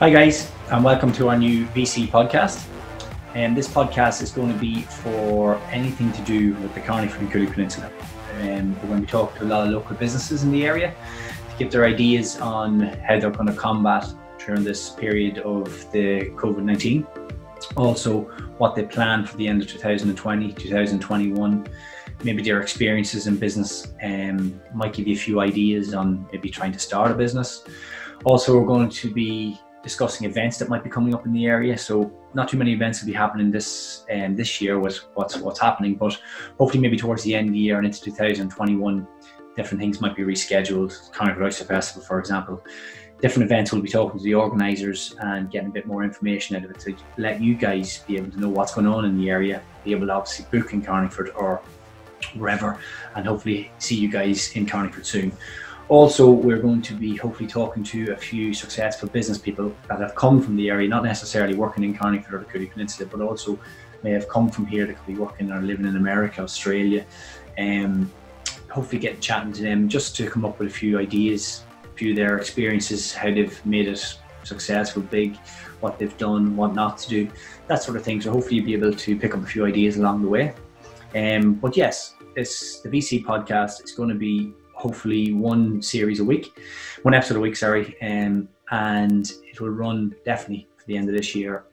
Hi guys, and welcome to our new VC podcast. And this podcast is going to be for anything to do with the Carnarvon and Cooley Peninsula. We're going to be talking to a lot of local businesses in the area to give their ideas on how they're going to combat during this period of the COVID-19. Also, what they plan for the end of 2020, 2021, maybe their experiences in business, might give you a few ideas on maybe trying to start a business. Also, we're going to be discussing events that might be coming up in the area. So not too many events will be happening this year with what's happening, but hopefully maybe towards the end of the year and into 2021, different things might be rescheduled. Carnarvon Oyster Festival, for example. Different events, we'll be talking to the organisers and getting a bit more information out of it to let you guys be able to know what's going on in the area, be able to obviously book in Carlingford or wherever, and hopefully see you guys in Carlingford soon. Also, we're going to be hopefully talking to a few successful business people that have come from the area, not necessarily working in Carlingford or the Cooley Peninsula, but also may have come from here that could be working or living in America, Australia, and hopefully get chatting to them just to come up with a few ideas, a few of their experiences, how they've made it successful, big, what they've done, what not to do, that sort of thing. So hopefully you'll be able to pick up a few ideas along the way. But yes, the VC podcast is going to be hopefully one episode a week, and it will run definitely to the end of this year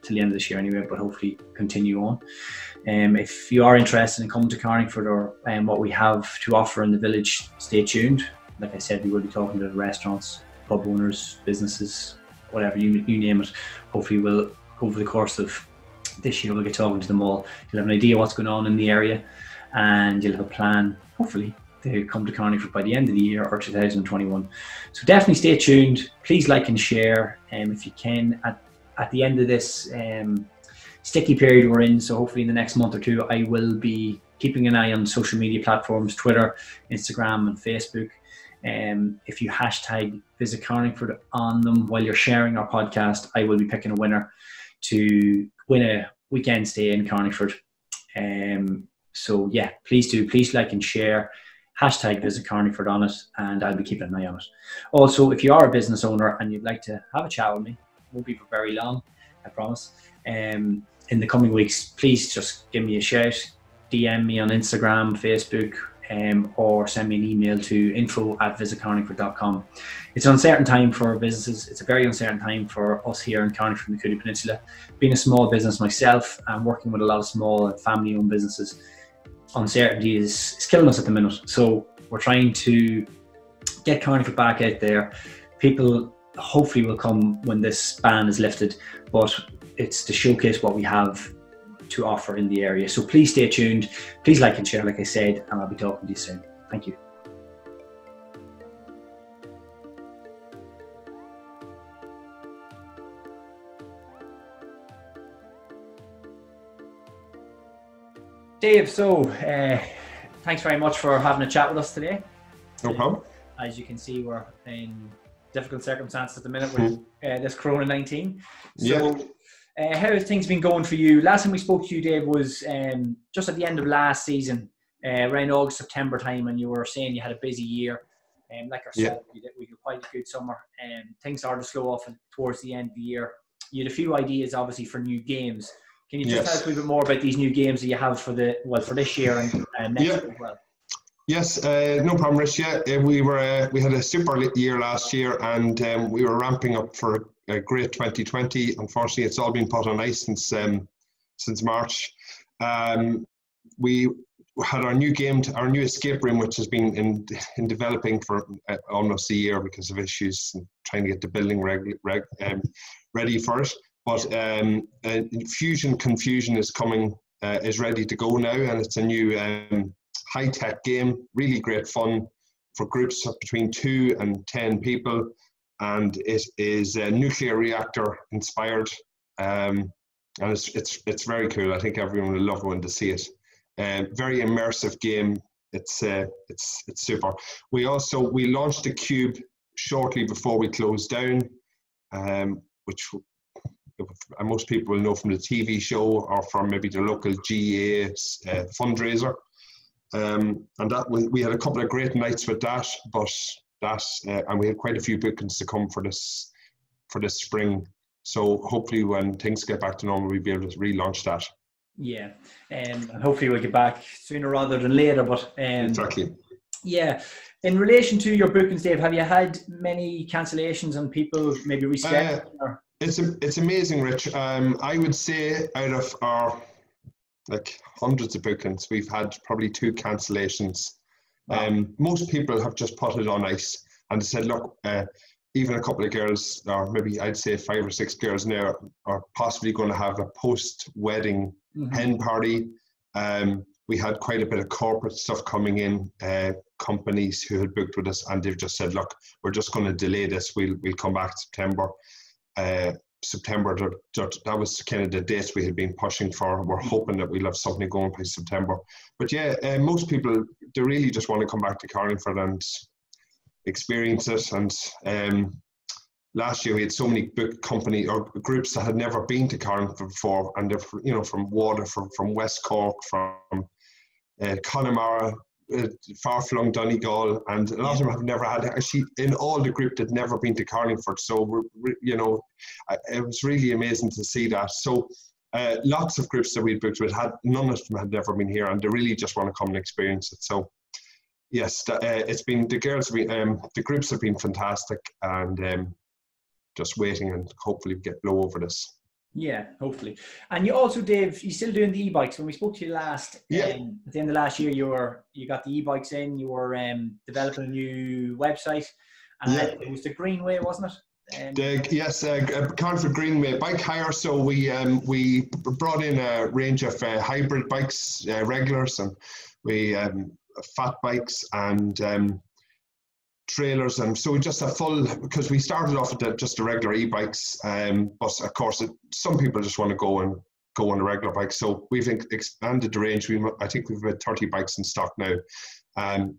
anyway, but hopefully continue on. If you are interested in coming to Carnarvon or what we have to offer in the village, stay tuned. Like I said, we will be talking to restaurants, pub owners, businesses, whatever, you name it. Hopefully we'll, over the course of this year, we'll get talking to them all. You'll have an idea what's going on in the area, and you'll have a plan, hopefully, to come to Carnarvon by the end of the year or 2021. So definitely stay tuned. Please like and share if you can. At the end of this sticky period we're in, so hopefully in the next month or two, I will be keeping an eye on social media platforms, Twitter, Instagram and Facebook. If you hashtag Visit Carlingford on them while you're sharing our podcast, I will be picking a winner to win a weekend stay in Carnarvon. So yeah, please like and share. Hashtag Visit Carlingford on it, and I'll be keeping an eye on it. Also, if you are a business owner and you'd like to have a chat with me, it won't be for very long, I promise. In the coming weeks, please just give me a shout, DM me on Instagram, Facebook, or send me an email to info@visitcarlingford.com. It's an uncertain time for businesses. It's a very uncertain time for us here in Carnarvon from the Cooley Peninsula. Being a small business myself and working with a lot of small family-owned businesses, uncertainty is killing us at the minute. So we're trying to get Carnarvon back out there. People hopefully will come when this ban is lifted, but it's to showcase what we have to offer in the area. So please stay tuned. Please like and share, like I said, and I'll be talking to you soon. Thank you. Dave, so thanks very much for having a chat with us today. No problem. As you can see, we're in difficult circumstances at the minute with this Corona-19. So how have things been going for you? Last time we spoke to you, Dave, was just at the end of last season, around August, September time, and you were saying you had a busy year. Like ourselves, we did quite a good summer, and things started to slow off towards the end of the year. You had a few ideas, obviously, for new games. Can you just tell us a little bit more about these new games that you have for this year and next year as well? Yes, no problem, Rich. Yeah, we had a super year last year, and we were ramping up for a great 2020. Unfortunately, it's all been put on ice since March. We had our new game, our new escape room, which has been in developing for almost a year because of issues and trying to get the building ready for it. But Fusion Confusion is coming, is ready to go now, and it's a new high-tech game, really great fun for groups of between 2 and 10 people, and it is nuclear reactor inspired, and it's very cool. I think everyone will love going to see it. Very immersive game. It's super. We launched the Cube shortly before we closed down, which most people will know from the TV show or from maybe the local GA fundraiser. And that we had a couple of great nights with that, and we had quite a few bookings to come for this spring. So hopefully when things get back to normal, we'll be able to relaunch that. Yeah, and hopefully we'll get back sooner rather than later. But exactly. Yeah. In relation to your bookings, Dave, have you had many cancellations and people maybe rescheduling? It's amazing, Rich. I would say out of our hundreds of bookings, we've had probably 2 cancellations. Wow. Most people have just put it on ice and said, look, even a couple of girls, or maybe I'd say 5 or 6 girls now, are possibly going to have a post-wedding hen party. We had quite a bit of corporate stuff coming in, companies who had booked with us, and they've just said, look, we're just going to delay this. We'll come back September. September, that was kind of the dates we had been pushing for. We're hoping that we'll have something going by September. But yeah, most people, they really just want to come back to Carlingford and experience it. And last year we had so many book company or groups that had never been to Carlingford before, and they're from Waterford, from West Cork, from Connemara, far-flung Donegal, and a lot of them have never had, actually in all the group, they'd never been to Carlingford. So it was really amazing to see that. So lots of groups that we booked with, none of them had never been here, and they really just want to come and experience it. So yes, it's been, the groups have been fantastic, and just waiting and hopefully get blow over this. Yeah, hopefully. And you also, Dave, you're still doing the e-bikes. When we spoke to you last, at the end of last year, you got the e-bikes in. You were developing a new website, and it was the Greenway, wasn't it? Yes, Carnarvon Greenway bike hire. So we brought in a range of hybrid bikes, regulars, and we fat bikes and trailers, and so we just a full, because we started off with just the regular e-bikes, but of course some people just want to go on a regular bike, so we've expanded the range. I think we've about 30 bikes in stock now.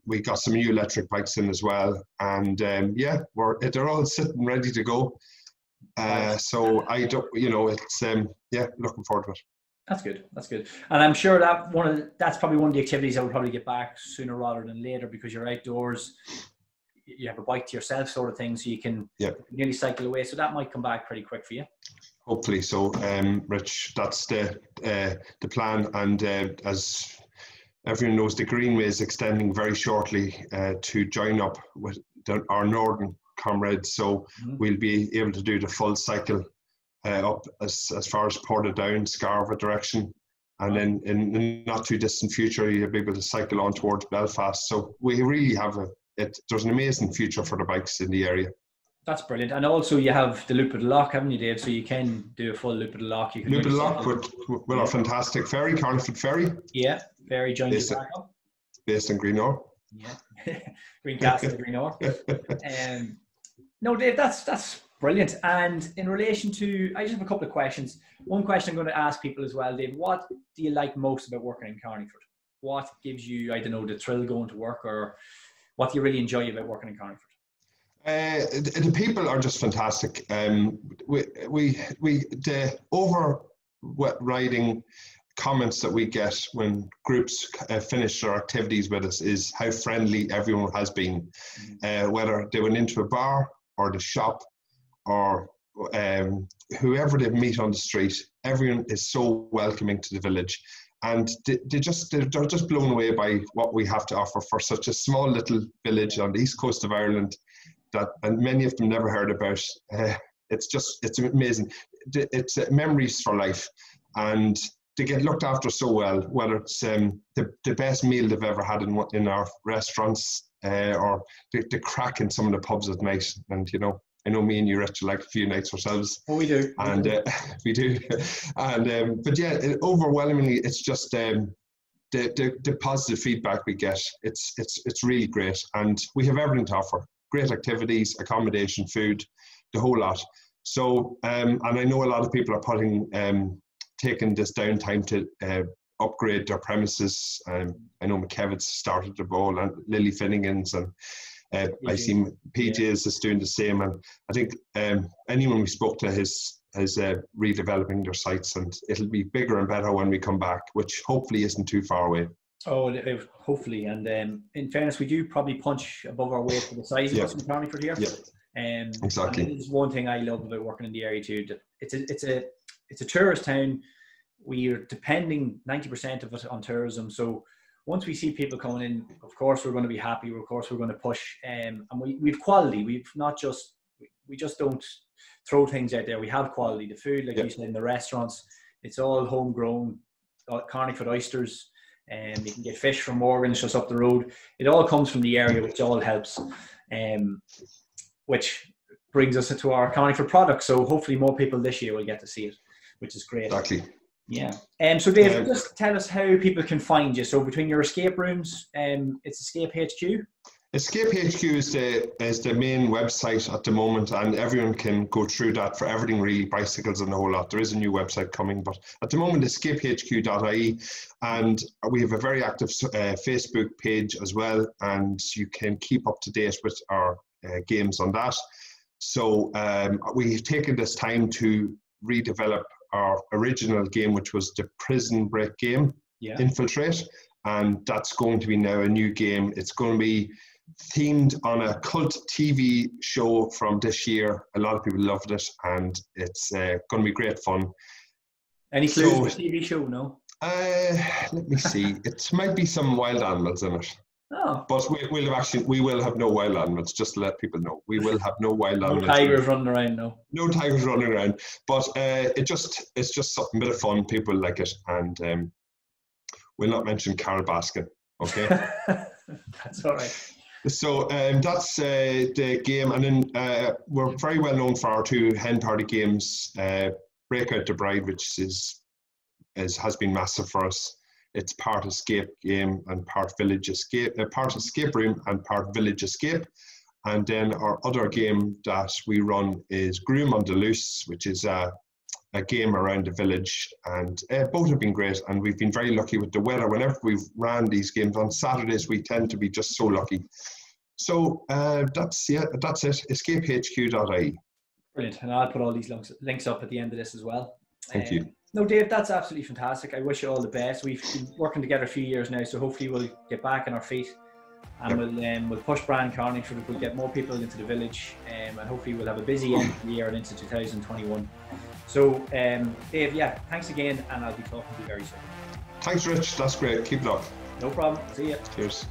We got some new electric bikes in as well, and they're all sitting ready to go. So I don't, it's looking forward to it. That's good. That's good. And I'm sure that that's probably one of the activities I would probably get back sooner rather than later, because you're outdoors. You have a bike to yourself, sort of thing, so you can nearly cycle away. So that might come back pretty quick for you. Hopefully so, Rich. That's the plan. And as everyone knows, the Greenway is extending very shortly to join up with our northern comrades. So we'll be able to do the full cycle up as far as Portadown, Scarva direction. And then in the not too distant future, you'll be able to cycle on towards Belfast. So we really have there's an amazing future for the bikes in the area. That's brilliant. And also you have the Loop of the Lock, haven't you, Dave? So you can do a full Loop of the Lock. You can Loop of the Lock with our fantastic ferry, Carlingford Ferry. Yeah, ferry joins you back up. Based in Greenore. Yeah, Greencastle, Greenore. No, Dave, that's brilliant. And in relation to, I just have a couple of questions. One question I'm going to ask people as well, Dave, what do you like most about working in Carlingford? What gives you, the thrill going to work, or what do you really enjoy about working in Carnarvon? The people are just fantastic. The overriding comments that we get when groups finish their activities with us is how friendly everyone has been, whether they went into a bar or the shop or whoever they meet on the street. Everyone is so welcoming to the village. And they're just blown away by what we have to offer for such a small little village on the east coast of Ireland and many of them never heard about. It's amazing. It's memories for life, and they get looked after so well, whether it's the best meal they've ever had in our restaurants, or the crack in some of the pubs at night. And I know me and you, Rich, like a few nights ourselves. Oh, we do. And we do. And but yeah, overwhelmingly, it's just the positive feedback we get. It's really great, and we have everything to offer: great activities, accommodation, food, the whole lot. So, and I know a lot of people are taking this downtime to upgrade their premises. I know McKevitt's started the ball, and Lily Finnegan's, and I see PJ's is doing the same. And I think anyone we spoke to is redeveloping their sites, and it'll be bigger and better when we come back, which hopefully isn't too far away. Oh, hopefully. And in fairness, we do probably punch above our weight for the size of us in Carnarvon here. Exactly. And it is one thing I love about working in the area too. That it's a tourist town. We are depending 90% of it on tourism. So once we see people coming in, of course we're going to be happy. Of course we're going to push. And we've quality. We just don't throw things out there. We have quality. The food, like you said, in the restaurants, it's all homegrown. Carnarvon oysters, and you can get fish from Morgan's just up the road. It all comes from the area, which all helps. Which brings us to our Carlingford product. So hopefully more people this year will get to see it, which is great. Exactly. Yeah. So Dave, just tell us how people can find you. So between your escape rooms, it's Escape HQ. Escape HQ is the main website at the moment, and everyone can go through that for everything really, bicycles and the whole lot. There is a new website coming, but at the moment escapehq.ie, and we have a very active Facebook page as well, and you can keep up to date with our games on that. So we've taken this time to redevelop our original game, which was the prison break game, Infiltrate, and that's going to be now a new game. It's going to be themed on a cult TV show from this year. A lot of people loved it, and it's going to be great fun. Any clues for the TV show? No. Let me see. It might be some wild animals in it. Oh. But we will have no wild animals, just to let people know. We will have no wild animals. No tigers running around, no. No tigers running around. But it's just something bit of fun. People like it, and we'll not mention Carol Baskin. Okay. That's all right. So that's the game, and then we're very well known for our two hen party games. Breakout the Bride, which has been massive for us. It's part escape game and part village escape, part escape room and part village escape. And then our other game that we run is Groom on the Loose, which is a game around the village, and both have been great, and we've been very lucky with the weather. Whenever we've ran these games on Saturdays, we tend to be just so lucky. So that's it, escapehq.ie. Brilliant, and I'll put all these links up at the end of this as well. Thank you. No, Dave, that's absolutely fantastic. I wish you all the best. We've been working together a few years now, so hopefully we'll get back on our feet, and we'll push brand Carnarvon. We'll get more people into the village, and hopefully we'll have a busy end of the year and into 2021. So, Dave, thanks again, and I'll be talking to you very soon. Thanks, Rich. That's great. Keep it up. No problem. See ya. Cheers.